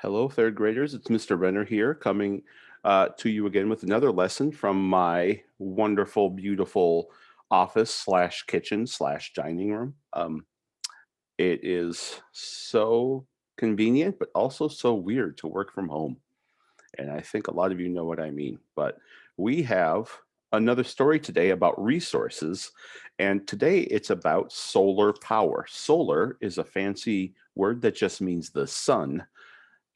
Hello, third graders. It's Mr. Renner here coming to you again with another lesson from my wonderful, beautiful office slash kitchen slash dining room. It is so convenient, but also so weird to work from home. And I think a lot of you know what I mean. But we have another story today about resources. And today it's about solar power. Solar is a fancy word that just means the sun.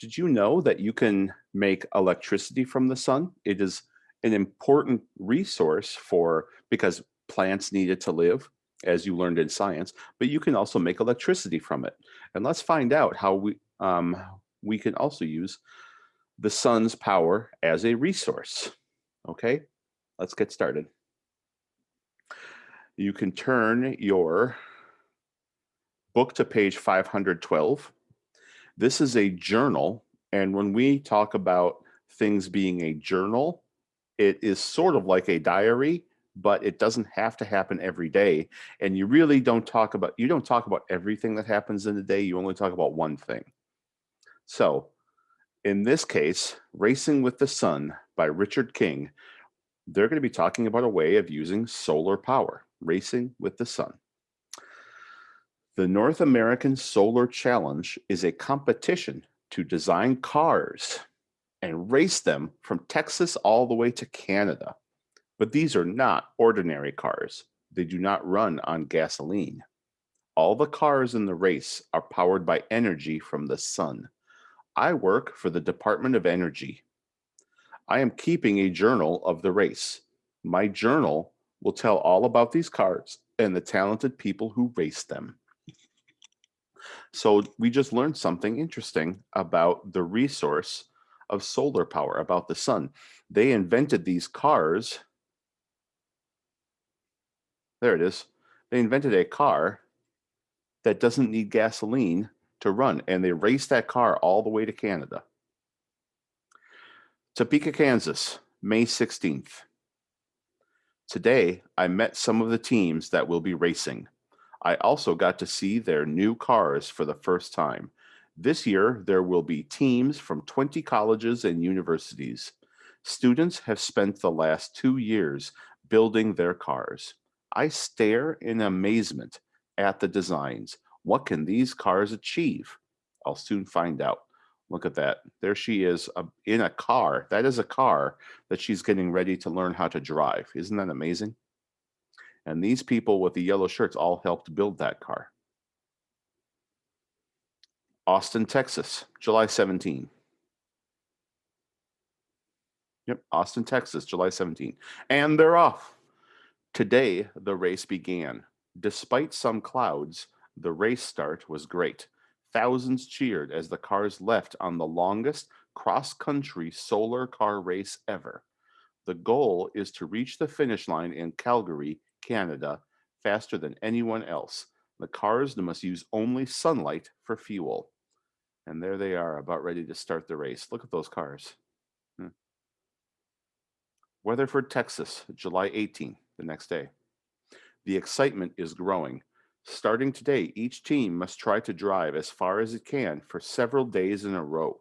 Did you know that you can make electricity from the sun? It is an important resource for because plants need it to live, as you learned in science, but you can also make electricity from it. And let's find out how we can also use the sun's power as a resource. Okay, let's get started. You can turn your book to page 512. This is a journal, and when we talk about things being a journal, it is sort of like a diary, but it doesn't have to happen every day. And you don't talk about everything that happens in a day, you only talk about one thing. So, in this case, Racing with the Sun by Richard King, they're going to be talking about a way of using solar power, racing with the sun. The North American Solar Challenge is a competition to design cars and race them from Texas all the way to Canada. But these are not ordinary cars. They do not run on gasoline. All the cars in the race are powered by energy from the sun. I work for the Department of Energy. I am keeping a journal of the race. My journal will tell all about these cars and the talented people who race them. So we just learned something interesting about the resource of solar power, about the sun. They invented these cars. There it is. They invented a car that doesn't need gasoline to run, and they raced that car all the way to Canada. Topeka, Kansas, May 16th. Today, I met some of the teams that will be racing. I also got to see their new cars for the first time. This year, there will be teams from 20 colleges and universities. Students have spent the last 2 years building their cars. I stare in amazement at the designs. What can these cars achieve? I'll soon find out. Look at that. There she is in a car. That is a car that she's getting ready to learn how to drive. Isn't that amazing? And these people with the yellow shirts all helped build that car. Austin, Texas, July 17. Yep, Austin, Texas, July 17. And they're off. Today, the race began. Despite some clouds, the race start was great. Thousands cheered as the cars left on the longest cross country solar car race ever. The goal is to reach the finish line in Calgary, Canada, faster than anyone else. The cars must use only sunlight for fuel. And there they are, about ready to start the race. Look at those cars. Hmm. Weatherford, Texas, July 18th, the next day. The excitement is growing. Starting today, each team must try to drive as far as it can for several days in a row.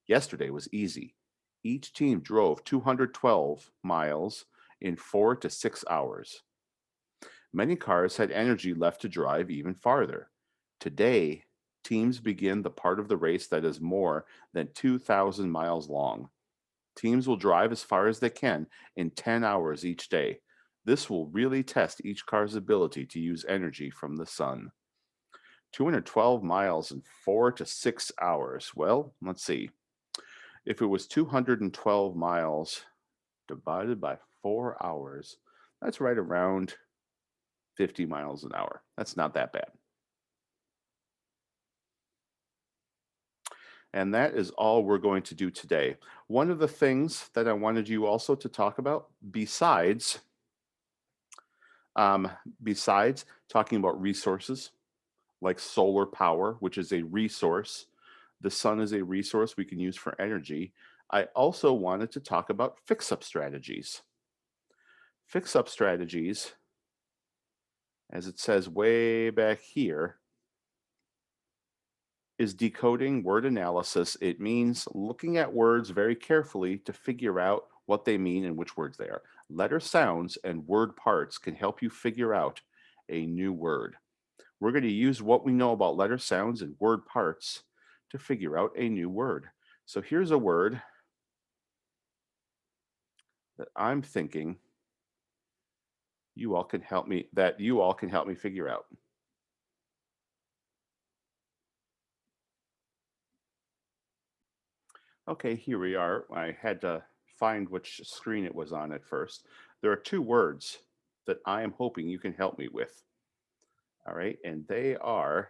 Yesterday was easy. Each team drove 212 miles in 4 to 6 hours. Many cars had energy left to drive even farther. Today, teams begin the part of the race that is more than 2,000 miles long. Teams will drive as far as they can in 10 hours each day. This will really test each car's ability to use energy from the sun. 212 miles in 4 to 6 hours. Well, let's see. If it was 212 miles divided by 4 hours, that's right around 50 miles an hour. That's not that bad. And that is all we're going to do today. One of the things that I wanted you also to talk about, um, besides talking about resources like solar power, which is a resource, the sun is a resource we can use for energy. I also wanted to talk about fix up strategies. Fix up strategies, as it says way back here, is decoding word analysis. It means looking at words very carefully to figure out what they mean and which words they are. Letter sounds and word parts can help you figure out a new word. We're going to use what we know about letter sounds and word parts to figure out a new word. So here's a word that I'm thinking you all can help me figure out. Okay, here we are. I had to find which screen it was on at first. There are two words that I am hoping you can help me with. All right, and they are